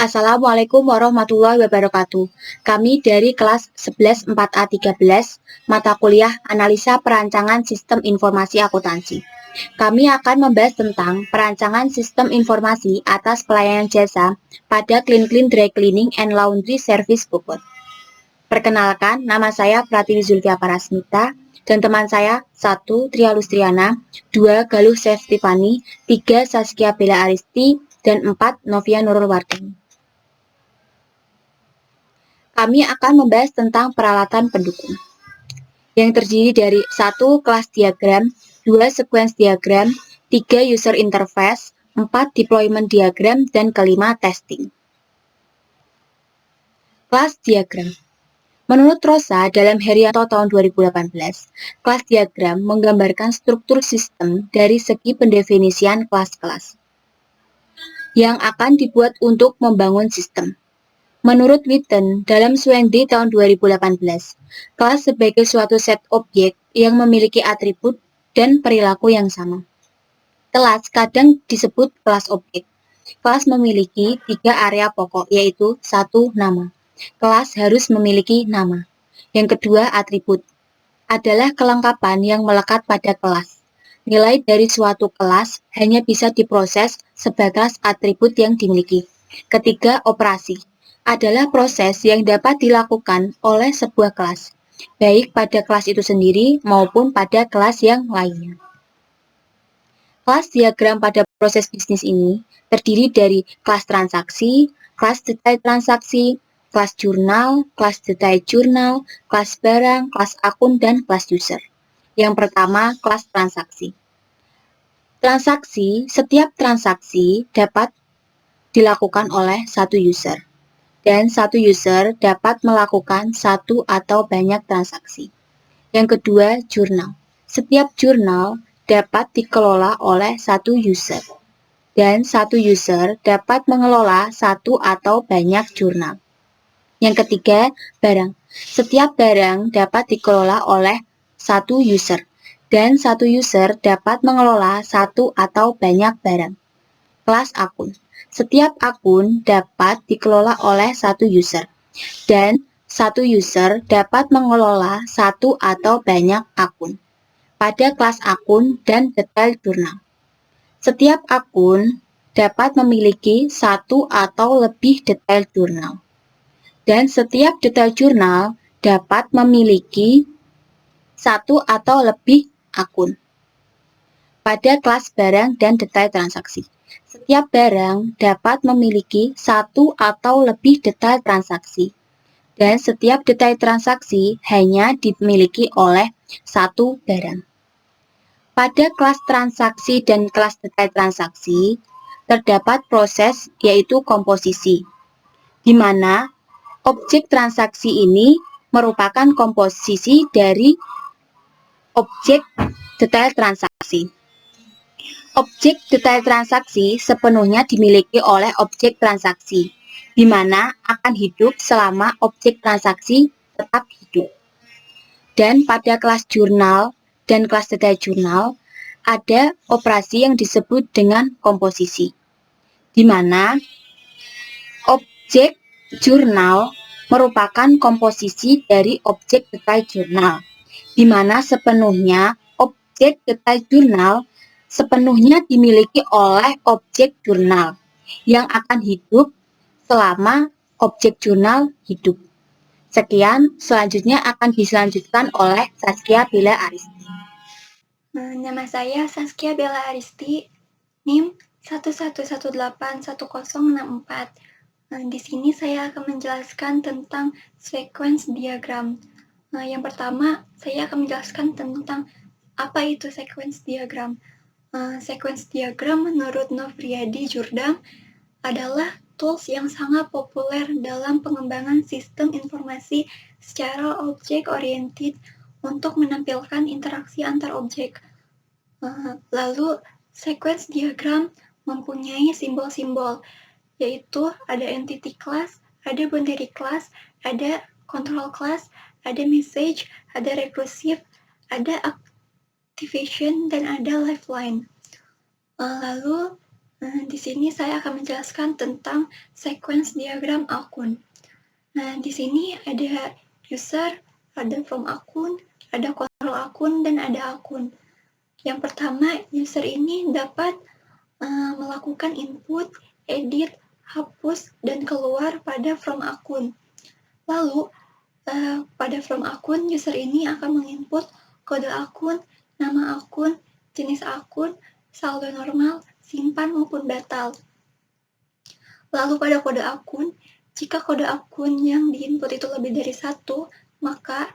Assalamualaikum warahmatullahi wabarakatuh. Kami dari kelas 11 4A 13, mata kuliah Analisa Perancangan Sistem Informasi Akuntansi. Kami akan membahas tentang perancangan sistem informasi atas pelayanan jasa pada Clean Dry Cleaning and Laundry Service Bogor. Perkenalkan, nama saya Pratiwi Zulfia Parasmita dan teman saya 1. Tria Lustriana, 2. Galuh Seftifani, 3. Saskia Bella Aristi, dan 4. Novia Nurul Wardani. Kami akan membahas tentang peralatan pendukung yang terdiri dari 1. Kelas diagram, 2. Sequence diagram, 3. User interface, 4. Deployment diagram, dan kelima testing. Kelas diagram. Menurut Rosa dalam Herianto tahun 2018, kelas diagram menggambarkan struktur sistem dari segi pendefinisian kelas-kelas yang akan dibuat untuk membangun sistem. Menurut Witten, dalam Swendi tahun 2018, kelas sebagai suatu set objek yang memiliki atribut dan perilaku yang sama. Kelas kadang disebut kelas objek. Kelas memiliki 3 area pokok, yaitu 1. Nama. Kelas harus memiliki nama. Yang kedua, atribut. Adalah kelengkapan yang melekat pada kelas. Nilai dari suatu kelas hanya bisa diproses sebatas atribut yang dimiliki. Ketiga, operasi. Adalah proses yang dapat dilakukan oleh sebuah kelas, baik pada kelas itu sendiri maupun pada kelas yang lainnya. Kelas diagram pada proses bisnis ini terdiri dari kelas transaksi, kelas detail transaksi, kelas jurnal, kelas detail jurnal, kelas barang, kelas akun, dan kelas user. Yang pertama, kelas transaksi. Transaksi, setiap transaksi dapat dilakukan oleh satu user. Dan satu user dapat melakukan satu atau banyak transaksi. Yang kedua, jurnal. Setiap jurnal dapat dikelola oleh satu user. Dan satu user dapat mengelola satu atau banyak jurnal. Yang ketiga, barang. Setiap barang dapat dikelola oleh satu user. Dan satu user dapat mengelola satu atau banyak barang. Kelas akun. Setiap akun dapat dikelola oleh satu user, dan satu user dapat mengelola satu atau banyak akun. Pada kelas akun dan detail jurnal, setiap akun dapat memiliki satu atau lebih detail jurnal, dan setiap detail jurnal dapat memiliki satu atau lebih akun. Pada kelas barang dan detail transaksi, setiap barang dapat memiliki satu atau lebih detail transaksi, dan setiap detail transaksi hanya dimiliki oleh satu barang. Pada kelas transaksi dan kelas detail transaksi, terdapat proses yaitu komposisi, di mana objek transaksi ini merupakan komposisi dari objek detail transaksi. Objek detail transaksi sepenuhnya dimiliki oleh objek transaksi, di mana akan hidup selama objek transaksi tetap hidup. Dan pada kelas jurnal dan kelas detail jurnal, ada operasi yang disebut dengan komposisi, di mana objek jurnal merupakan komposisi dari objek detail jurnal, di mana sepenuhnya objek detail jurnal sepenuhnya dimiliki oleh objek jurnal yang akan hidup selama objek jurnal hidup. Sekian, selanjutnya akan diselanjutkan oleh Saskia Bella Aristi. Nama saya Saskia Bella Aristi, NIM 11181064. Di sini saya akan menjelaskan tentang sequence diagram. Yang pertama, saya akan menjelaskan tentang apa itu sequence diagram. Sequence diagram menurut Novriyadi Jurdam adalah tools yang sangat populer dalam pengembangan sistem informasi secara objek-oriented untuk menampilkan interaksi antar objek. Lalu, sequence diagram mempunyai simbol-simbol, yaitu ada entity class, ada boundary class, ada control class, ada message, ada recursive, ada activation, dan ada lifeline. Lalu Di sini saya akan menjelaskan tentang sequence diagram akun. Nah, di sini ada user, ada from akun, ada kontrol akun, dan ada akun. Yang pertama, user ini dapat melakukan input, edit, hapus, dan keluar pada from akun. Lalu, pada from akun, user ini akan menginput kode akun, nama akun, jenis akun, saldo normal, simpan maupun batal. Lalu pada kode akun, jika kode akun yang diinput itu lebih dari 1, maka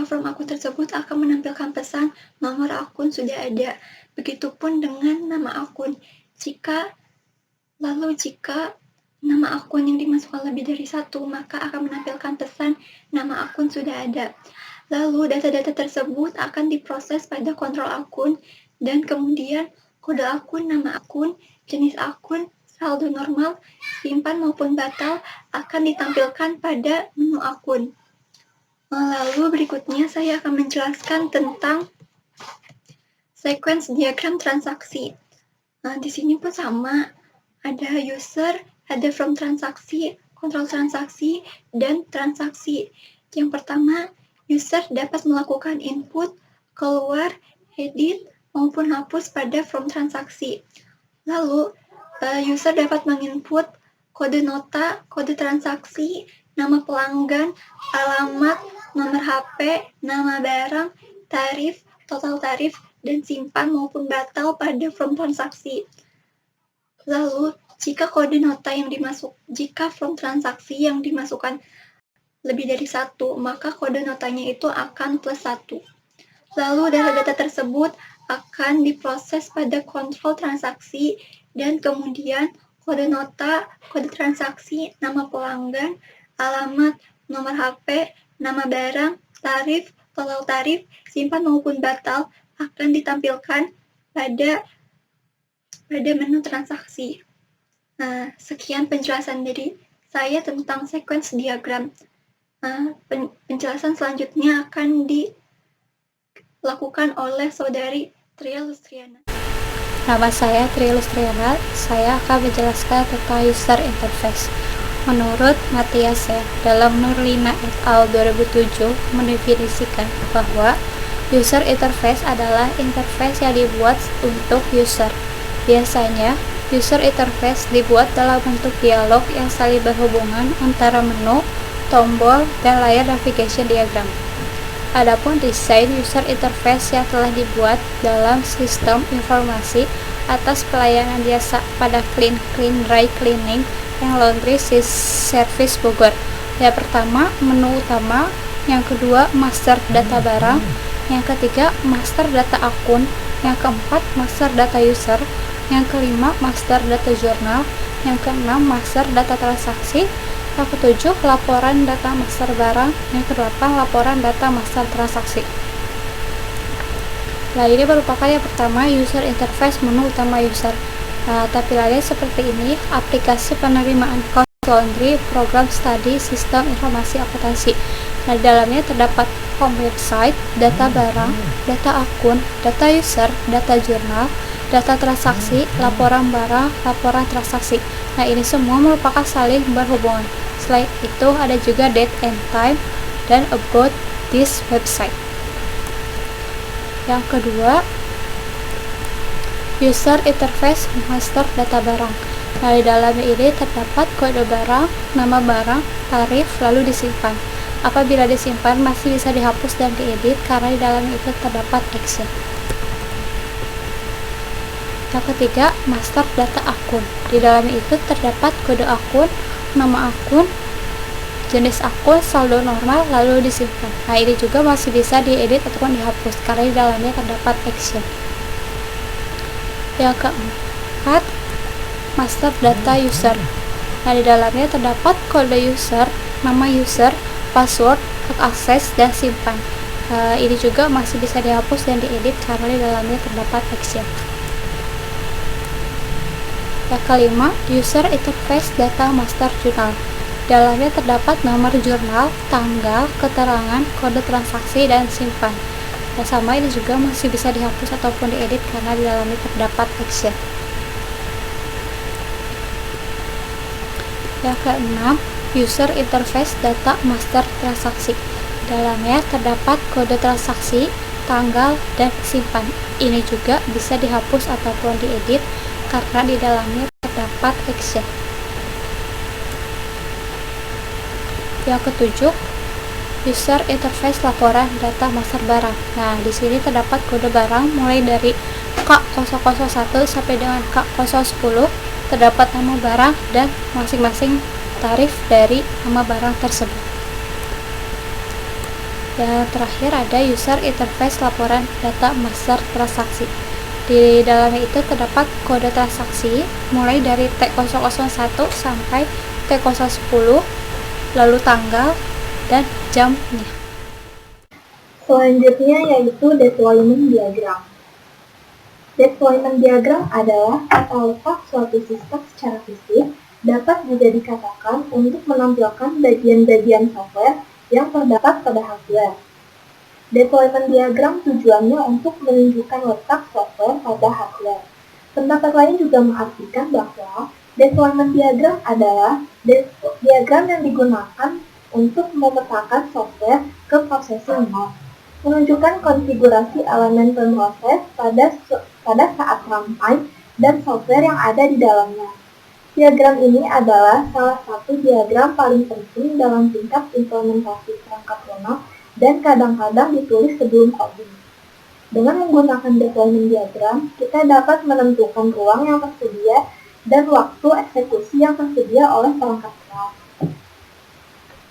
from akun tersebut akan menampilkan pesan nomor akun sudah ada. Begitupun dengan nama akun. Jika nama akun yang dimasukkan lebih dari 1, maka akan menampilkan pesan nama akun sudah ada. Lalu data-data tersebut akan diproses pada kontrol akun, dan kemudian kode akun, nama akun, jenis akun, saldo normal, simpan maupun batal akan ditampilkan pada menu akun. Lalu berikutnya saya akan menjelaskan tentang sequence diagram transaksi. Di sini pun sama, ada user, ada from transaksi, kontrol transaksi, dan transaksi. Yang pertama, user dapat melakukan input, keluar, edit, maupun hapus pada from transaksi. Lalu, user dapat menginput kode nota, kode transaksi, nama pelanggan, alamat, nomor HP, nama barang, tarif, total tarif, dan simpan maupun batal pada from transaksi. Lalu, jika from transaksi yang dimasukkan lebih dari 1, maka kode notanya itu akan +1. Lalu data-data tersebut akan diproses pada kontrol transaksi, dan kemudian kode nota, kode transaksi, nama pelanggan, alamat, nomor HP, nama barang, tarif, total tarif, simpan maupun batal akan ditampilkan pada menu transaksi. Nah, sekian penjelasan dari saya tentang sequence diagram. Penjelasan selanjutnya akan dilakukan oleh saudari Tria Lustriana. Nama saya Tri Lustriana, saya akan menjelaskan tentang user interface. Menurut Matthias dalam Nurlina et al. 2007 mendefinisikan bahwa user interface adalah interface yang dibuat untuk user. Biasanya, user interface dibuat dalam bentuk dialog yang saling berhubungan antara menu, tombol, dan layar navigation diagram. Adapun desain user interface yang telah dibuat dalam sistem informasi atas pelayanan jasa pada Clean Dry Cleaning yang Laundry Service Bogor. Yang pertama, menu utama, yang kedua, master data barang, yang ketiga, master data akun, yang keempat, master data user, yang kelima, master data jurnal, yang keenam, master data transaksi, yang ketujuh, laporan data master barang, yang kedelapan, laporan data master transaksi. Nah, ini merupakan yang pertama, user interface menu utama user. Tampilannya seperti ini, aplikasi penerimaan kos laundry, program studi, sistem informasi akuntansi. Nah, di dalamnya terdapat home website, data barang, data akun, data user, data jurnal, data transaksi, laporan barang, laporan transaksi. Nah, ini semua merupakan saling berhubungan. Selain itu, ada juga date and time dan about this website. Yang kedua, user interface master data barang. Nah, di dalamnya ini terdapat kode barang, nama barang, tarif, lalu disimpan. Apabila disimpan, masih bisa dihapus dan diedit karena di dalamnya itu terdapat action. Yang ketiga, master data akun. Di dalamnya itu terdapat kode akun, nama akun, jenis akun, saldo normal, lalu disimpan. Nah, ini juga masih bisa diedit ataupun dihapus karena di dalamnya terdapat action. Yang keempat, master data user. Nah, di dalamnya terdapat kode user, nama user, password, hak akses, dan simpan. Ini juga masih bisa dihapus dan diedit karena di dalamnya terdapat action. Yang kelima, user interface data master jurnal. Dalamnya terdapat nomor jurnal, tanggal, keterangan, kode transaksi, dan simpan. Dan sama ini juga masih bisa dihapus ataupun diedit karena di dalamnya terdapat action. Yang keenam, user interface data master transaksi. Di dalamnya terdapat kode transaksi, tanggal, dan simpan. Ini juga bisa dihapus ataupun diedit karena di dalamnya terdapat action. Yang ketujuh, user interface laporan data master barang. Nah, di sini terdapat kode barang mulai dari K001 sampai dengan K010. Terdapat nama barang dan masing-masing tarif dari nama barang tersebut. Dan terakhir ada user interface laporan data master transaksi. Di dalamnya itu terdapat kode transaksi mulai dari T001 sampai T010, lalu tanggal dan jamnya. Selanjutnya yaitu deployment diagram. Deployment diagram adalah tata letak suatu sistem secara fisik dapat juga dikatakan untuk menampilkan bagian-bagian software yang terdapat pada hardware. Deployment diagram tujuannya untuk menunjukkan letak software pada hardware. Pendapat lain juga mengartikan bahwa deployment diagram adalah diagram yang digunakan untuk memetakan software ke processing node, menunjukkan konfigurasi elemen pemroses pada saat runtime dan software yang ada di dalamnya. Diagram ini adalah salah satu diagram paling penting dalam tingkat implementasi perangkat lunak dan kadang-kadang ditulis sebelum coding. Dengan menggunakan deployment diagram, kita dapat menentukan ruang yang tersedia dan waktu eksekusi yang tersedia oleh perangkat keras.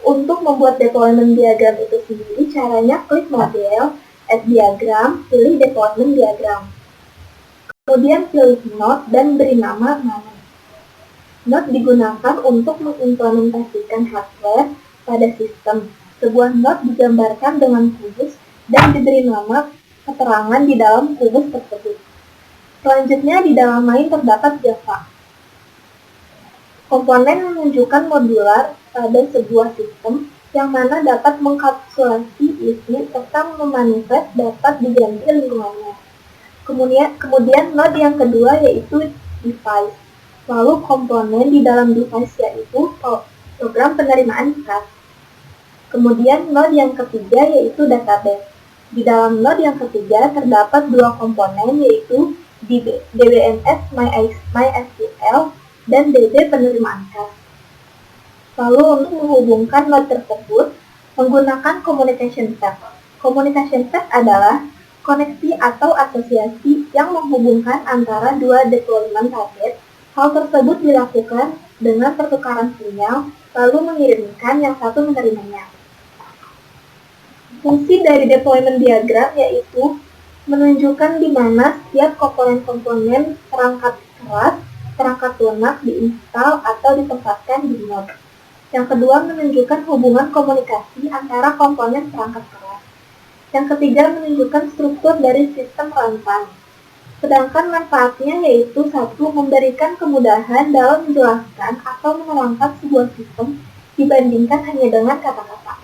Untuk membuat deployment diagram itu sendiri, caranya klik model, add diagram, pilih deployment diagram. Kemudian pilih node dan beri nama mana. Node digunakan untuk mengimplementasikan hardware pada sistem. Sebuah node digambarkan dengan kubus dan diberi nama keterangan di dalam kubus tersebut. Selanjutnya di dalam main terdapat Java. Komponen menunjukkan modular pada sebuah sistem yang mana dapat mengkapsulasi isi serta memanifest dapat diganti lingkungannya. Kemudian node yang kedua yaitu device. Lalu komponen di dalam device yaitu program penerimaan kas. Kemudian node yang ketiga yaitu database. Di dalam node yang ketiga terdapat dua komponen yaitu DBMS MySQL dan DB penerimaan kas. Lalu untuk menghubungkan node tersebut menggunakan communication set. Communication set adalah koneksi atau asosiasi yang menghubungkan antara dua deployment target. Hal tersebut dilakukan dengan pertukaran sinyal, lalu mengirimkan yang satu menerimanya. Fungsi dari deployment diagram yaitu menunjukkan di mana setiap komponen-komponen perangkat keras, perangkat lunak diinstal atau ditempatkan di node. Yang kedua menunjukkan hubungan komunikasi antara komponen perangkat keras. Yang ketiga menunjukkan struktur dari sistem runtime. Sedangkan manfaatnya yaitu satu, memberikan kemudahan dalam menjelaskan atau menerangkan sebuah sistem dibandingkan hanya dengan kata-kata.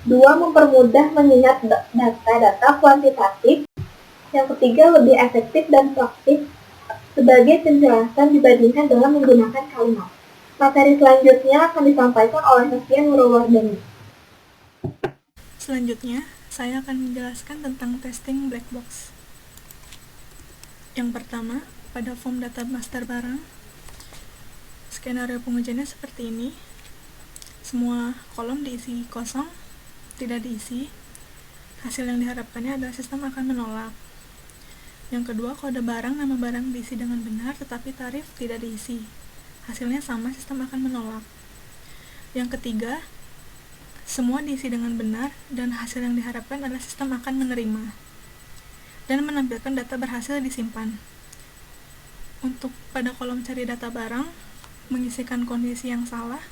Dua, mempermudah mengingat data-data kuantitatif. Yang ketiga, lebih efektif dan praktis sebagai penjelasan dibandingkan dengan menggunakan kalimat. Materi selanjutnya akan disampaikan oleh Sofia Nurulwardani. Selanjutnya, saya akan menjelaskan tentang testing black box. Yang pertama, pada form data master barang, skenario pengujiannya seperti ini. Semua kolom diisi kosong, tidak diisi. Hasil yang diharapkannya adalah sistem akan menolak. Yang kedua, kode barang, nama barang diisi dengan benar, tetapi tarif tidak diisi. Hasilnya sama, sistem akan menolak. Yang ketiga, semua diisi dengan benar, dan hasil yang diharapkan adalah sistem akan menerima dan menampilkan data berhasil disimpan. Untuk pada kolom cari data barang, mengisikan kondisi yang salah,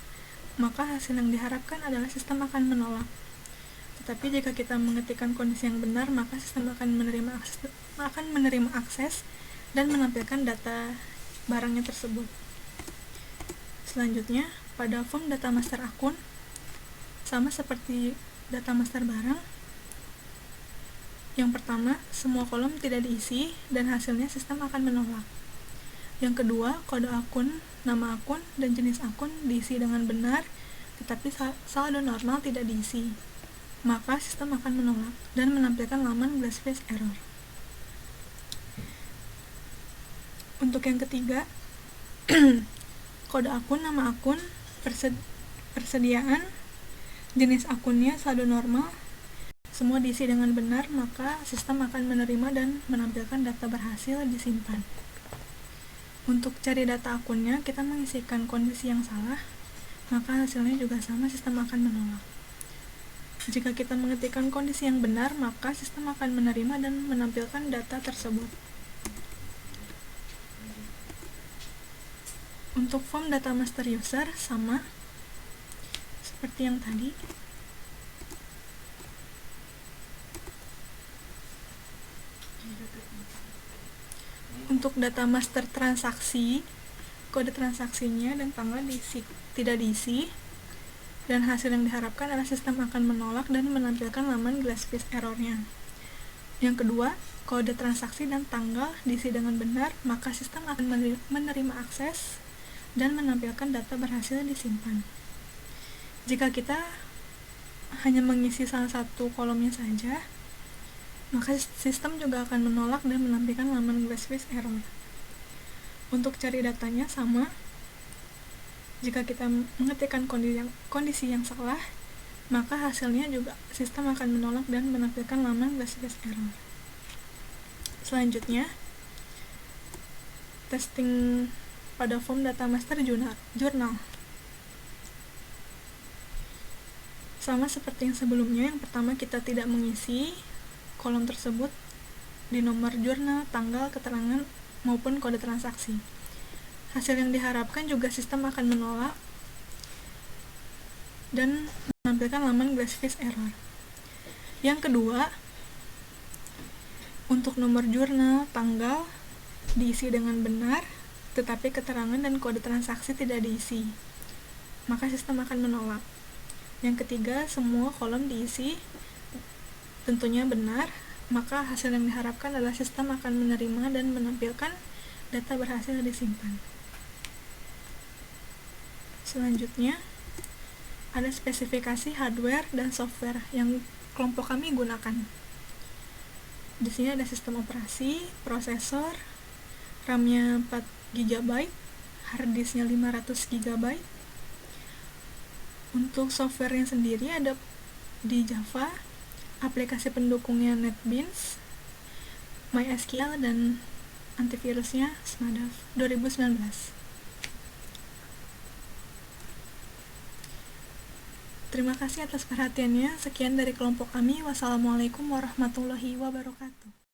maka hasil yang diharapkan adalah sistem akan menolak. Tetapi jika kita mengetikkan kondisi yang benar, maka sistem akan menerima akses dan menampilkan data barangnya tersebut. Selanjutnya, pada form data master akun, sama seperti data master barang, Yang pertama, semua kolom tidak diisi dan hasilnya sistem akan menolak. Yang kedua, kode akun, nama akun, dan jenis akun diisi dengan benar, tetapi saldo normal tidak diisi. Maka sistem akan menolak dan menampilkan laman glassface error. Untuk yang ketiga, kode akun, nama akun, persediaan, jenis akunnya, saldo normal, semua diisi dengan benar, maka sistem akan menerima dan menampilkan data berhasil disimpan. Untuk cari data akunnya, kita mengisikan kondisi yang salah, maka hasilnya juga sama, sistem akan menolak. Jika kita mengetikkan kondisi yang benar, maka sistem akan menerima dan menampilkan data tersebut. Untuk form data master user sama seperti yang tadi. Untuk data master transaksi, kode transaksinya dan tanggal tidak diisi, dan hasil yang diharapkan adalah sistem akan menolak dan menampilkan laman glassface errornya. Yang kedua, kode transaksi dan tanggal diisi dengan benar, maka sistem akan menerima akses dan menampilkan data berhasil disimpan. Jika kita hanya mengisi salah satu kolomnya saja, maka sistem juga akan menolak dan menampilkan laman glassface error. Untuk cari datanya sama, jika kita mengetikkan kondisi yang salah, maka hasilnya juga sistem akan menolak dan menampilkan laman glassface error. Selanjutnya, testing pada form data master jurnal. Sama seperti yang sebelumnya, yang pertama kita tidak mengisi kolom tersebut di nomor jurnal, tanggal, keterangan, maupun kode transaksi. Hasil yang diharapkan juga sistem akan menolak dan menampilkan laman glassface error. Yang kedua, untuk nomor jurnal, tanggal diisi dengan benar, tetapi keterangan dan kode transaksi tidak diisi, maka sistem akan menolak. Yang ketiga, semua kolom diisi tentunya benar, maka hasil yang diharapkan adalah sistem akan menerima dan menampilkan data berhasil disimpan. Selanjutnya, ada spesifikasi hardware dan software yang kelompok kami gunakan. Di sini ada sistem operasi, prosesor, RAM-nya 4 GB, harddisknya 500 GB. Untuk softwarenya sendiri ada di Java, aplikasi pendukungnya NetBeans, MySQL, dan antivirusnya Smadev 2019. Terima kasih atas perhatiannya. Sekian dari kelompok kami. Wassalamualaikum warahmatullahi wabarakatuh.